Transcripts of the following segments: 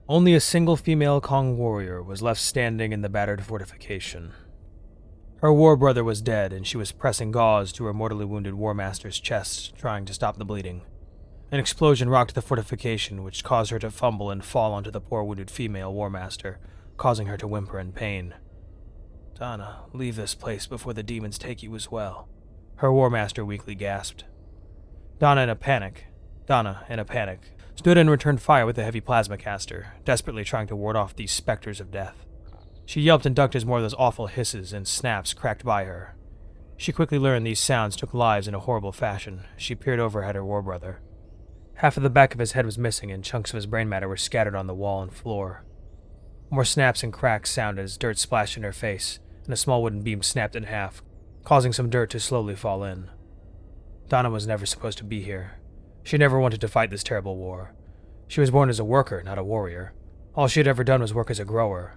Only a single female Kong warrior was left standing in the battered fortification. Her war brother was dead, and she was pressing gauze to her mortally wounded war master's chest, trying to stop the bleeding. An explosion rocked the fortification, which caused her to fumble and fall onto the poor wounded female war master, causing her to whimper in pain. "Donna, leave this place before the demons take you as well," her war master weakly gasped. Donna, in a panic, stood and returned fire with the heavy plasma caster, desperately trying to ward off these specters of death. She yelped and ducked as more of those awful hisses and snaps cracked by her. She quickly learned these sounds took lives in a horrible fashion. She peered over at her war brother. Half of the back of his head was missing, and chunks of his brain matter were scattered on the wall and floor. More snaps and cracks sounded as dirt splashed in her face, and a small wooden beam snapped in half, causing some dirt to slowly fall in. Donna was never supposed to be here. She never wanted to fight this terrible war. She was born as a worker, not a warrior. All she had ever done was work as a grower.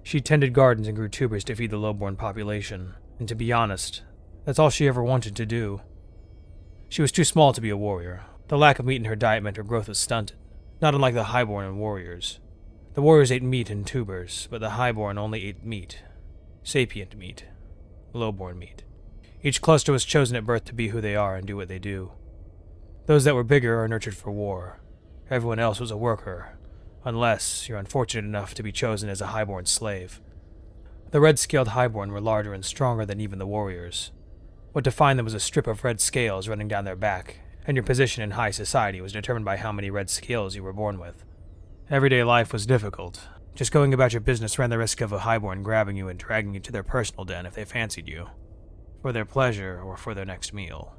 She tended gardens and grew tubers to feed the low-born population, and to be honest, that's all she ever wanted to do. She was too small to be a warrior. The lack of meat in her diet meant her growth was stunted, not unlike the highborn and warriors. The warriors ate meat and tubers, but the highborn only ate meat. Sapient meat. Lowborn meat. Each cluster was chosen at birth to be who they are and do what they do. Those that were bigger are nurtured for war. Everyone else was a worker, unless you're unfortunate enough to be chosen as a highborn slave. The red-scaled highborn were larger and stronger than even the warriors. What defined them was a strip of red scales running down their back, and your position in high society was determined by how many red scales you were born with. Everyday life was difficult. Just going about your business ran the risk of a highborn grabbing you and dragging you to their personal den if they fancied you, for their pleasure or for their next meal.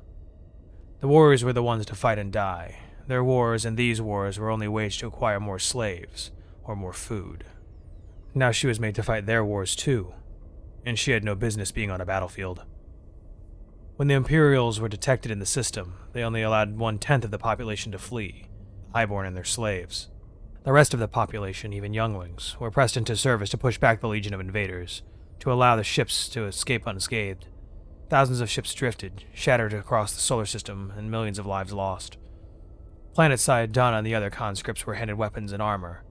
The warriors were the ones to fight and die. Their wars and these wars were only waged to acquire more slaves, or more food. Now she was made to fight their wars too, and she had no business being on a battlefield. When the Imperials were detected in the system, they only allowed 1/10 of the population to flee, highborn and their slaves. The rest of the population, even younglings, were pressed into service to push back the legion of invaders, to allow the ships to escape unscathed. Thousands of ships drifted, shattered across the solar system, and millions of lives lost. Planetside, Donna and the other conscripts were handed weapons and armor,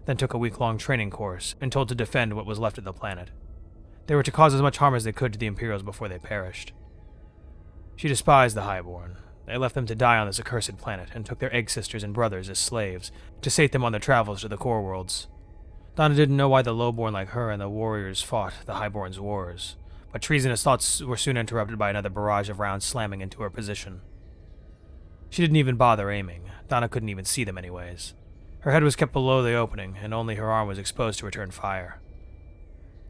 then took a week-long training course and told to defend what was left of the planet. They were to cause as much harm as they could to the Imperials before they perished. She despised the Highborn. They left them to die on this accursed planet and took their egg sisters and brothers as slaves to sate them on their travels to the core worlds. Donna didn't know why the lowborn like her and the warriors fought the Highborn's wars, but treasonous thoughts were soon interrupted by another barrage of rounds slamming into her position. She didn't even bother aiming. Donna couldn't even see them anyways. Her head was kept below the opening, and only her arm was exposed to return fire.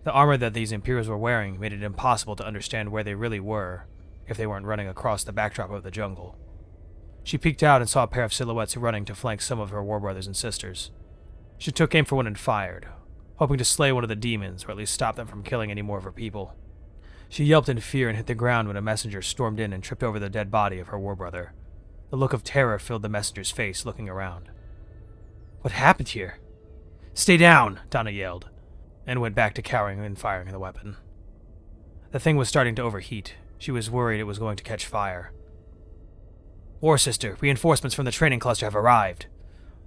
The armor that these Imperials were wearing made it impossible to understand where they really were, if they weren't running across the backdrop of the jungle. She peeked out and saw a pair of silhouettes running to flank some of her war brothers and sisters. She took aim for one and fired, hoping to slay one of the demons, or at least stop them from killing any more of her people. She yelped in fear and hit the ground when a messenger stormed in and tripped over the dead body of her war brother. The look of terror filled the messenger's face, looking around. "What happened here?" "Stay down!" Donna yelled, and went back to cowering and firing the weapon. The thing was starting to overheat. She was worried it was going to catch fire. "War Sister, reinforcements from the training cluster have arrived."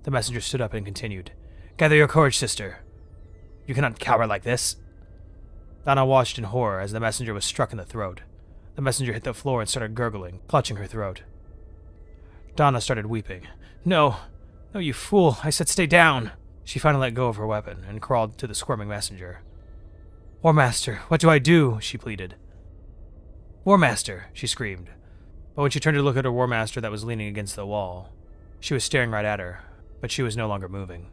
The messenger stood up and continued. "Gather your courage, sister. You cannot cower like this." Donna watched in horror as the messenger was struck in the throat. The messenger hit the floor and started gurgling, clutching her throat. Donna started weeping. No, you fool, I said stay down." She finally let go of her weapon and crawled to the squirming messenger. "War Master, what do I do?" she pleaded. "War Master," she screamed. But when she turned to look at her War Master that was leaning against the wall, she was staring right at her, but she was no longer moving.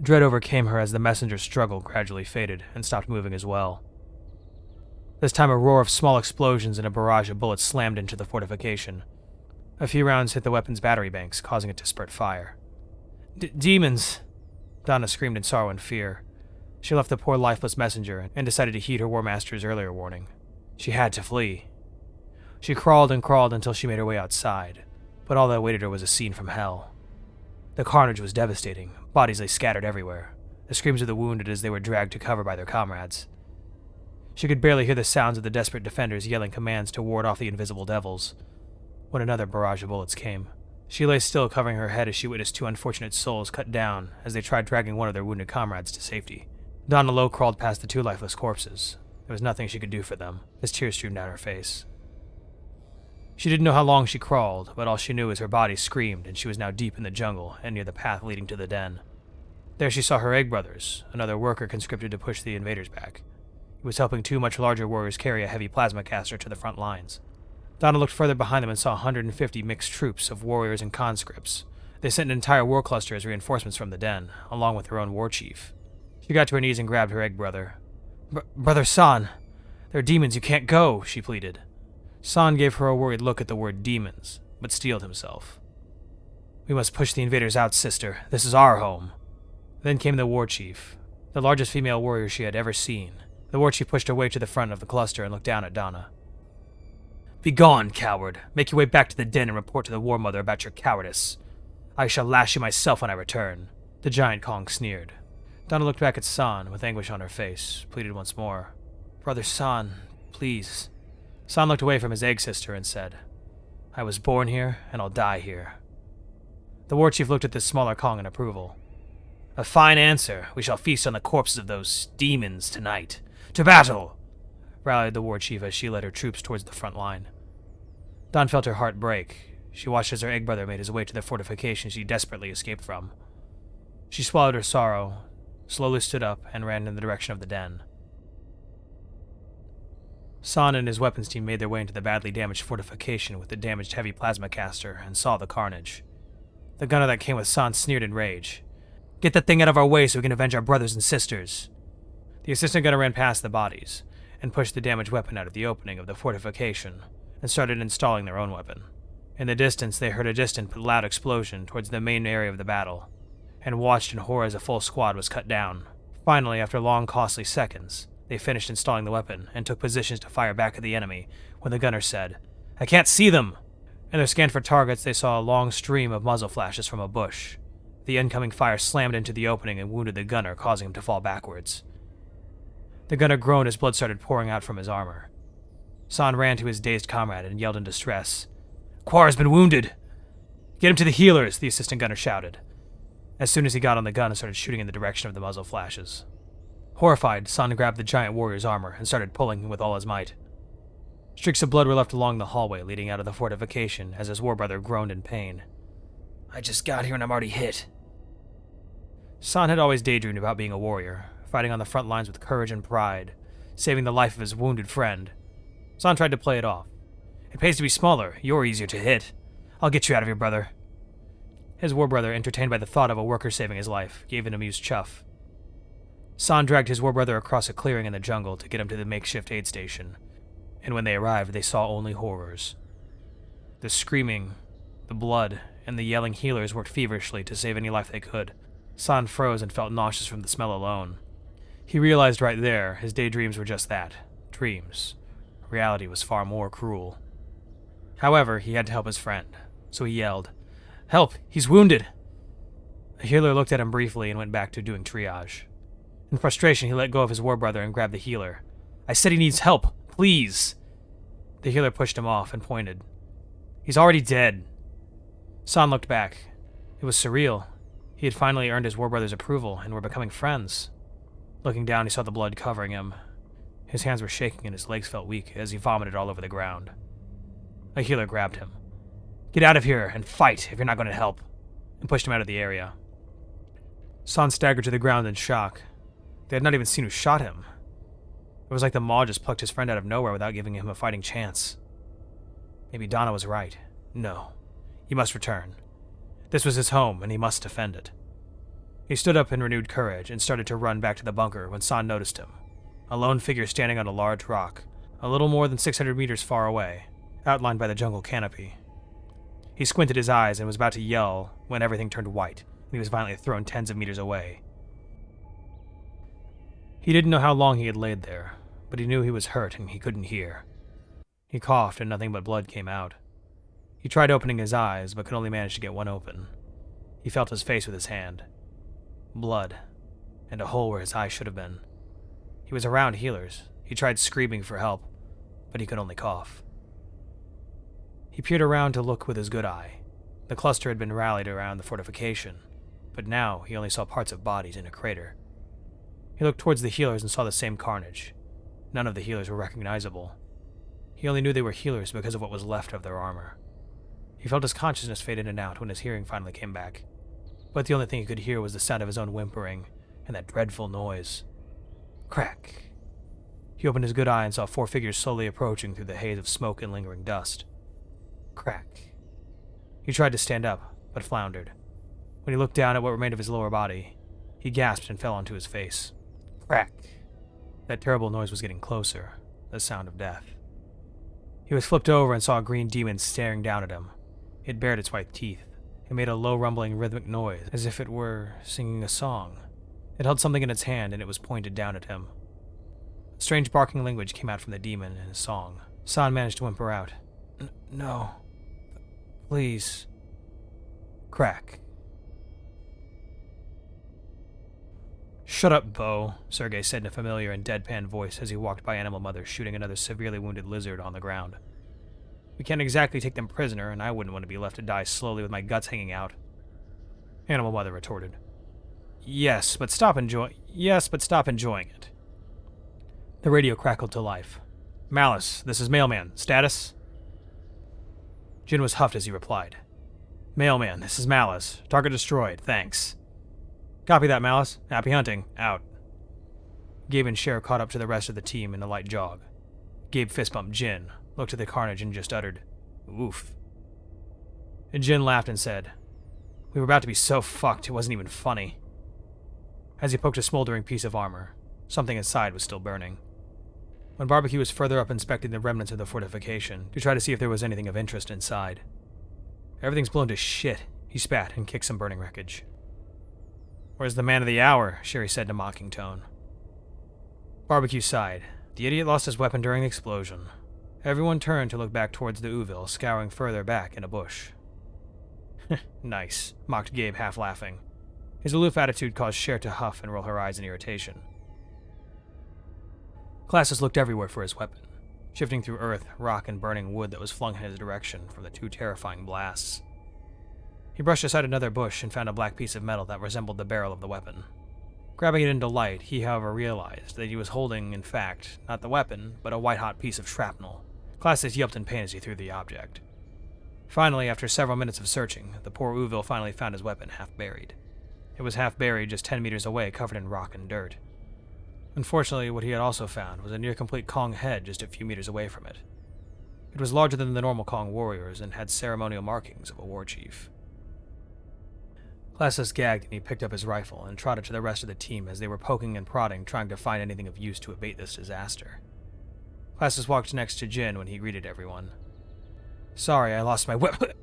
Dread overcame her as the messenger's struggle gradually faded and stopped moving as well. This time a roar of small explosions and a barrage of bullets slammed into the fortification. A few rounds hit the weapon's battery banks, causing it to spurt fire. Demons!" Donna screamed in sorrow and fear. She left the poor lifeless messenger and decided to heed her War Master's earlier warning. She had to flee. She crawled and crawled until she made her way outside, but all that awaited her was a scene from hell. The carnage was devastating. Bodies lay scattered everywhere, the screams of the wounded as they were dragged to cover by their comrades. She could barely hear the sounds of the desperate defenders yelling commands to ward off the invisible devils, when another barrage of bullets came. She lay still, covering her head as she witnessed two unfortunate souls cut down as they tried dragging one of their wounded comrades to safety. Donna Lowe crawled past the two lifeless corpses. There was nothing she could do for them, as tears streamed down her face. She didn't know how long she crawled, but all she knew is her body screamed, and she was now deep in the jungle and near the path leading to the den. There she saw her egg brothers, another worker conscripted to push the invaders back. He was helping two much larger warriors carry a heavy plasma caster to the front lines. Donna looked further behind them and saw 150 mixed troops of warriors and conscripts. They sent an entire war cluster as reinforcements from the den, along with their own war chief. She got to her knees and grabbed her egg brother. Brother San, there are demons, you can't go, she pleaded. San gave her a worried look at the word demons, but steeled himself. We must push the invaders out, sister. This is our home. Then came the war chief, the largest female warrior she had ever seen. The war chief pushed her way to the front of the cluster and looked down at Donna. Begone, coward. Make your way back to the den and report to the War Mother about your cowardice. I shall lash you myself when I return. The giant Kong sneered. Donna looked back at San with anguish on her face, pleaded once more. Brother San, please. San looked away from his egg sister and said, I was born here, and I'll die here. The war chief looked at the smaller Kong in approval. A fine answer. We shall feast on the corpses of those demons tonight. To battle! Rallied the war chief as she led her troops towards the front line. Dawn felt her heart break. She watched as her egg brother made his way to the fortification she desperately escaped from. She swallowed her sorrow, slowly stood up, and ran in the direction of the den. San and his weapons team made their way into the badly damaged fortification with the damaged heavy plasma caster and saw the carnage. The gunner that came with San sneered in rage. Get that thing out of our way so we can avenge our brothers and sisters. The assistant gunner ran past the bodies and pushed the damaged weapon out of the opening of the fortification and started installing their own weapon. In the distance, they heard a distant but loud explosion towards the main area of the battle, and watched in horror as a full squad was cut down. Finally, after long, costly seconds, they finished installing the weapon and took positions to fire back at the enemy when the gunner said, I can't see them! In their scan for targets, they saw a long stream of muzzle flashes from a bush. The incoming fire slammed into the opening and wounded the gunner, causing him to fall backwards. The gunner groaned as blood started pouring out from his armor. San ran to his dazed comrade and yelled in distress. Quar has been wounded! Get him to the healers, the assistant gunner shouted, as soon as he got on the gun and started shooting in the direction of the muzzle flashes. Horrified, San grabbed the giant warrior's armor and started pulling him with all his might. Streaks of blood were left along the hallway leading out of the fortification as his war brother groaned in pain. I just got here and I'm already hit. San had always daydreamed about being a warrior, fighting on the front lines with courage and pride, saving the life of his wounded friend. San tried to play it off. It pays to be smaller. You're easier to hit. I'll get you out of here, brother. His war brother, entertained by the thought of a worker saving his life, gave an amused chuff. San dragged his war brother across a clearing in the jungle to get him to the makeshift aid station, and when they arrived, they saw only horrors. The screaming, the blood, and the yelling healers worked feverishly to save any life they could. San froze and felt nauseous from the smell alone. He realized right there his daydreams were just that, dreams. Reality was far more cruel. However, he had to help his friend, so he yelled, Help! He's wounded! A healer looked at him briefly and went back to doing triage. In frustration, he let go of his war brother and grabbed the healer. I said he needs help! Please! The healer pushed him off and pointed. He's already dead. San looked back. It was surreal. He had finally earned his war brother's approval and were becoming friends. Looking down, he saw the blood covering him. His hands were shaking and his legs felt weak as he vomited all over the ground. A healer grabbed him. Get out of here and fight if you're not going to help, and pushed him out of the area. San staggered to the ground in shock. They had not even seen who shot him. It was like the Maw just plucked his friend out of nowhere without giving him a fighting chance. Maybe Donna was right. No. He must return. This was his home, and he must defend it. He stood up in renewed courage and started to run back to the bunker when San noticed him. A lone figure standing on a large rock, a little more than 600 meters far away, outlined by the jungle canopy. He squinted his eyes and was about to yell when everything turned white, and he was violently thrown tens of meters away. He didn't know how long he had laid there, but he knew he was hurt and he couldn't hear. He coughed and nothing but blood came out. He tried opening his eyes, but could only manage to get one open. He felt his face with his hand. Blood, and a hole where his eye should have been. He was around healers. He tried screaming for help, but he could only cough. He peered around to look with his good eye. The cluster had been rallied around the fortification, but now he only saw parts of bodies in a crater. He looked towards the healers and saw the same carnage. None of the healers were recognizable. He only knew they were healers because of what was left of their armor. He felt his consciousness fade in and out when his hearing finally came back, but the only thing he could hear was the sound of his own whimpering and that dreadful noise. Crack. He opened his good eye and saw 4 figures slowly approaching through the haze of smoke and lingering dust. Crack. He tried to stand up, but floundered. When he looked down at what remained of his lower body, he gasped and fell onto his face. Crack. That terrible noise was getting closer, the sound of death. He was flipped over and saw a green demon staring down at him. It bared its white teeth. It made a low rumbling rhythmic noise, as if it were singing a song. It held something in its hand, and it was pointed down at him. A strange barking language came out from the demon in his song. San managed to whimper out, No. Please. Crack. Shut up, Bo, Sergei said in a familiar and deadpan voice as he walked by Animal Mother shooting another severely wounded lizard on the ground. We can't exactly take them prisoner, and I wouldn't want to be left to die slowly with my guts hanging out. Animal Mother retorted. Yes, but stop enjoying it. The radio crackled to life. Malice, this is Mailman. Status? Jin was huffed as he replied. Mailman, this is Malice. Target destroyed, thanks. Copy that, Malice. Happy hunting. Out. Gabe and Cher caught up to the rest of the team in a light jog. Gabe fist-bumped Jin, looked at the carnage, and just uttered, Oof. And Jin laughed and said, We were about to be so fucked it wasn't even funny. As he poked a smoldering piece of armor, something inside was still burning. When Barbecue was further up inspecting the remnants of the fortification to try to see if there was anything of interest inside. Everything's blown to shit, he spat and kicked some burning wreckage. Where's the man of the hour? Sherry said in a mocking tone. Barbecue sighed. The idiot lost his weapon during the explosion. Everyone turned to look back towards the Ouville, scouring further back in a bush. Nice, mocked Gabe, half laughing. His aloof attitude caused Cher to huff and roll her eyes in irritation. Classes looked everywhere for his weapon, shifting through earth, rock, and burning wood that was flung in his direction from the 2 terrifying blasts. He brushed aside another bush and found a black piece of metal that resembled the barrel of the weapon. Grabbing it into light, he, however, realized that he was holding, in fact, not the weapon, but a white-hot piece of shrapnel. Classes yelped in pain as he threw the object. Finally, after several minutes of searching, the poor Ouville finally found his weapon half buried. It was half buried just 10 meters away, covered in rock and dirt. Unfortunately, what he had also found was a near-complete Kong head just a few meters away from it. It was larger than the normal Kong warriors and had ceremonial markings of a war chief. Classes gagged and he picked up his rifle and trotted to the rest of the team as they were poking and prodding, trying to find anything of use to abate this disaster. Classes walked next to Jin when he greeted everyone. Sorry, I lost my whip.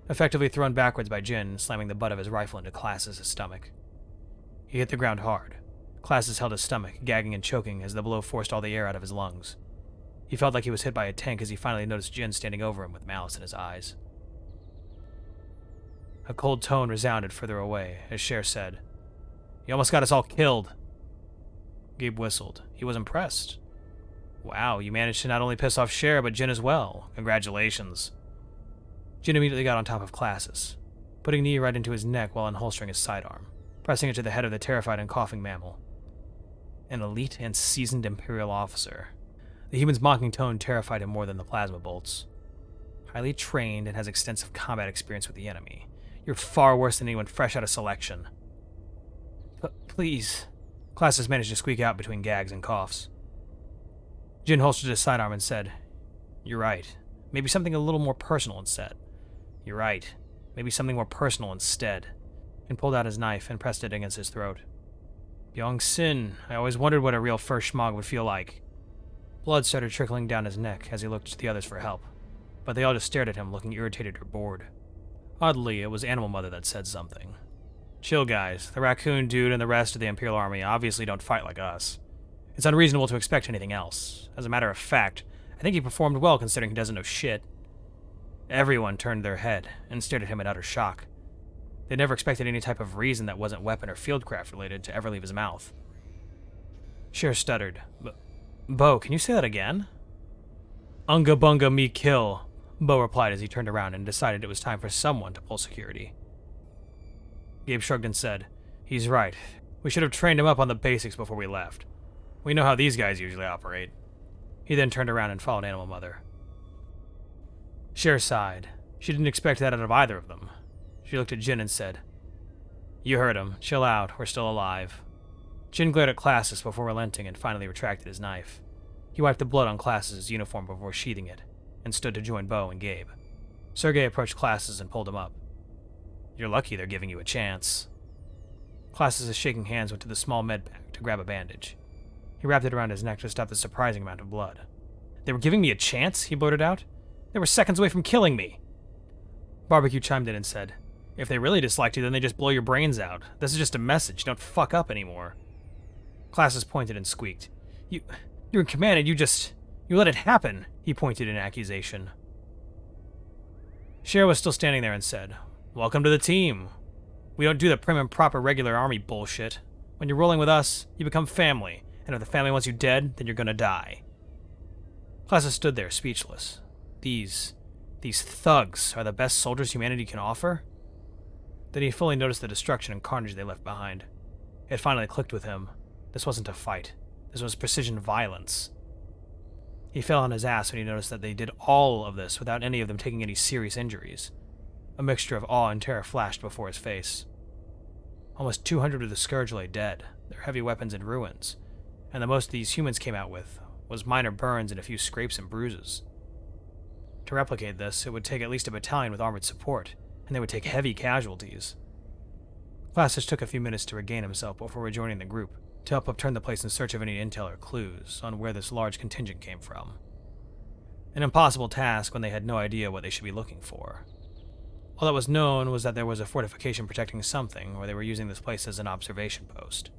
Effectively thrown backwards by Jin, slamming the butt of his rifle into Classes' stomach. He hit the ground hard. Classes held his stomach, gagging and choking as the blow forced all the air out of his lungs. He felt like he was hit by a tank as he finally noticed Jin standing over him with malice in his eyes. A cold tone resounded further away as Cher said, You almost got us all killed. Gabe whistled. He was impressed. Wow, you managed to not only piss off Cher, but Jin as well. Congratulations. Jin immediately got on top of Classes, putting a knee right into his neck while unholstering his sidearm, pressing it to the head of the terrified and coughing mammal. An elite and seasoned Imperial officer. The human's mocking tone terrified him more than the plasma bolts. Highly trained and has extensive combat experience with the enemy. You're far worse than anyone fresh out of selection. Please. Classes managed to squeak out between gags and coughs. Jin holstered his sidearm and said, You're right. Maybe something a little more personal instead. You're right. Maybe something more personal instead. And pulled out his knife and pressed it against his throat. Young Sin, I always wondered what a real first schmog would feel like. Blood started trickling down his neck as he looked to the others for help, but they all just stared at him, looking irritated or bored. Oddly, it was Animal Mother that said something. Chill, guys. The raccoon dude and the rest of the Imperial Army obviously don't fight like us. It's unreasonable to expect anything else. As a matter of fact, I think he performed well considering he doesn't know shit. Everyone turned their head and stared at him in utter shock. They never expected any type of reason that wasn't weapon or fieldcraft related to ever leave his mouth. Cher stuttered. Bo, can you say that again? Unga bunga me kill. Bo replied as he turned around and decided it was time for someone to pull security. Gabe shrugged and said, "He's right. We should have trained him up on the basics before we left. We know how these guys usually operate." He then turned around and followed Animal Mother. Cher sighed. She didn't expect that out of either of them. She looked at Jin and said, "You heard him. Chill out. We're still alive." Jin glared at Classis before relenting and finally retracted his knife. He wiped the blood on Classis' uniform before sheathing it, and stood to join Bo and Gabe. Sergei approached Classis and pulled him up. "You're lucky they're giving you a chance." Classis' shaking hands went to the small med pack to grab a bandage. He wrapped it around his neck to stop the surprising amount of blood. "They were giving me a chance?" he blurted out. "They were seconds away from killing me." Barbecue chimed in and said, "If they really disliked you, then they just blow your brains out. This is just a message. Don't fuck up anymore." Classis pointed and squeaked. You're in command and you let it happen," he pointed in accusation. Cher was still standing there and said, "Welcome to the team. We don't do the prim and proper regular army bullshit. When you're rolling with us, you become family, and if the family wants you dead, then you're gonna die." Classis stood there, speechless. These thugs are the best soldiers humanity can offer? Then he fully noticed the destruction and carnage they left behind. It finally clicked with him. This wasn't a fight. This was precision violence. He fell on his ass when he noticed that they did all of this without any of them taking any serious injuries. A mixture of awe and terror flashed before his face. Almost 200 of the Scourge lay dead, their heavy weapons in ruins, and the most these humans came out with was minor burns and a few scrapes and bruises. To replicate this, it would take at least a battalion with armored support, and they would take heavy casualties. Classis took a few minutes to regain himself before rejoining the group, to help upturn the place in search of any intel or clues on where this large contingent came from. An impossible task when they had no idea what they should be looking for. All that was known was that there was a fortification protecting something, or they were using this place as an observation post.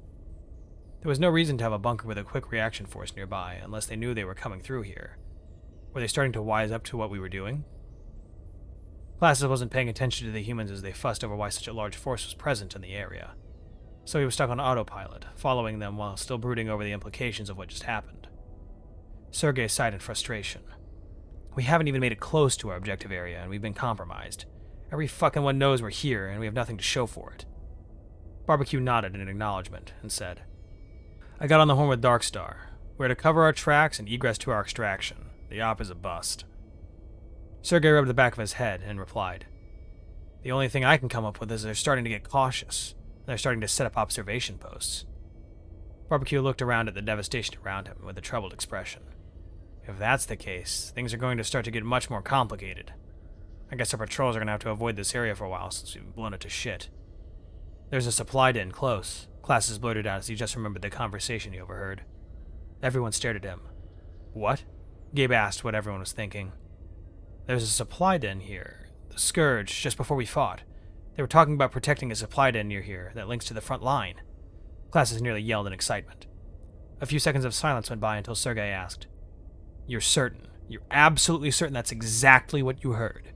There was no reason to have a bunker with a quick reaction force nearby, unless they knew they were coming through here. Were they starting to wise up to what we were doing? Classis wasn't paying attention to the humans as they fussed over why such a large force was present in the area, so he was stuck on autopilot, following them while still brooding over the implications of what just happened. Sergei sighed in frustration. "We haven't even made it close to our objective area, and we've been compromised. Every fucking one knows we're here, and we have nothing to show for it." Barbecue nodded in acknowledgement and said, "I got on the horn with Darkstar. We're to cover our tracks and egress to our extraction. The op is a bust." Sergei rubbed the back of his head and replied, "The only thing I can come up with is they're starting to get cautious. They're starting to set up observation posts." Barbecue looked around at the devastation around him with a troubled expression. "If that's the case, things are going to start to get much more complicated. I guess our patrols are going to have to avoid this area for a while since we've blown it to shit." "There's a supply den close," Classis blurted out as he just remembered the conversation he overheard. Everyone stared at him. "What?" Gabe asked what everyone was thinking. "There's a supply den here. The Scourge, just before we fought. They were talking about protecting a supply den near here that links to the front line." Classis nearly yelled in excitement. A few seconds of silence went by until Sergei asked, "You're certain? You're absolutely certain that's exactly what you heard?"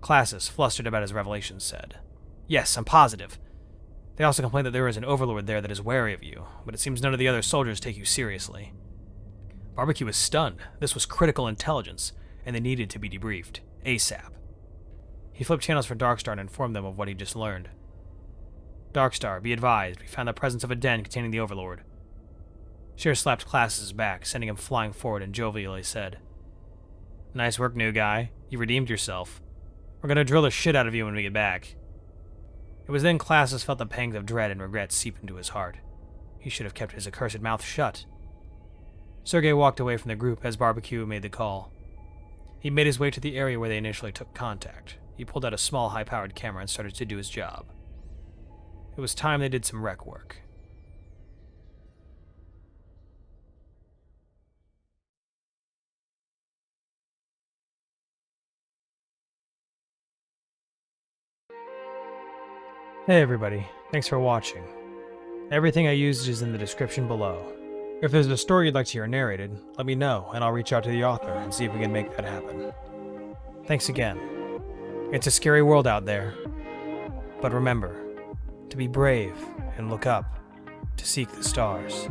Classis, flustered about his revelation, said, "Yes, I'm positive. They also complained that there is an overlord there that is wary of you, but it seems none of the other soldiers take you seriously." Barbecue was stunned. This was critical intelligence, and they needed to be debriefed, ASAP. He flipped channels for Darkstar and informed them of what he'd just learned. "Darkstar, be advised, we found the presence of a den containing the Overlord." Cher slapped Classis' back, sending him flying forward, and jovially said, "Nice work, new guy. You redeemed yourself. We're gonna drill the shit out of you when we get back." It was then Classis felt the pangs of dread and regret seep into his heart. He should have kept his accursed mouth shut. Sergei walked away from the group as Barbecue made the call. He made his way to the area where they initially took contact. He pulled out a small, high-powered camera and started to do his job. It was time they did some rec work. Hey everybody, thanks for watching. Everything I used is in the description below. If there's a story you'd like to hear narrated, let me know and I'll reach out to the author and see if we can make that happen. Thanks again. It's a scary world out there, but remember to be brave and look up, to seek the stars.